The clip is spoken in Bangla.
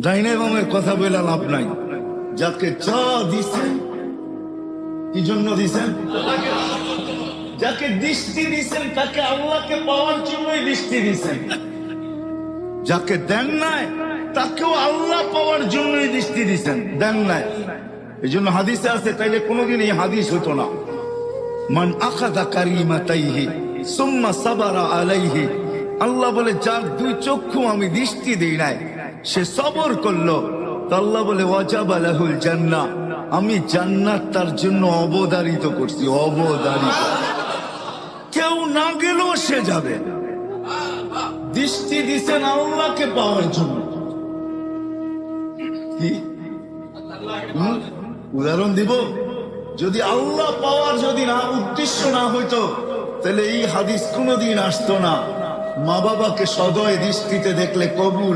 ডাইনে বামের কথা বলে লাভ নাই। যাকে যা দিছেন কি জন্য দিছেন? যাকে দৃষ্টি দিছেন তাকে আল্লাহকে পাওয়ার জন্যই দৃষ্টি দিছেন। যাকে দেন নাই তাকেও আল্লাহ পাওয়ার জন্যই দৃষ্টি দিছেন, দেন নাই। এই জন্য হাদিসে আছে, তাইলে কোনোদিন এই হাদিস হতো না। মান আখাযা কারিমাতাইহি সুম্মা সাবারা আলাইহি, আল্লাহ বলে যার দুই চক্ষু আমি দৃষ্টি দেই নাই সে সবর করলো, তো আল্লাহ বলে ওয়াজাবা লাহুল জান্নাহ, আমি জান্নাত তার জন্য অবধারিত করছি, অবধারিত। কেউ না গেলেও সে যাবে। দৃষ্টি দিছেন আল্লাহকে পাওয়ার জন্য। কি উদাহরণ দিব? যদি আল্লাহ পাওয়ার যদি না উদ্দেশ্য না হইতো তাহলে এই হাদিস কোনোদিন আসতো না। মা বাবাকে সদয় দৃষ্টিতে দেখলে কবুল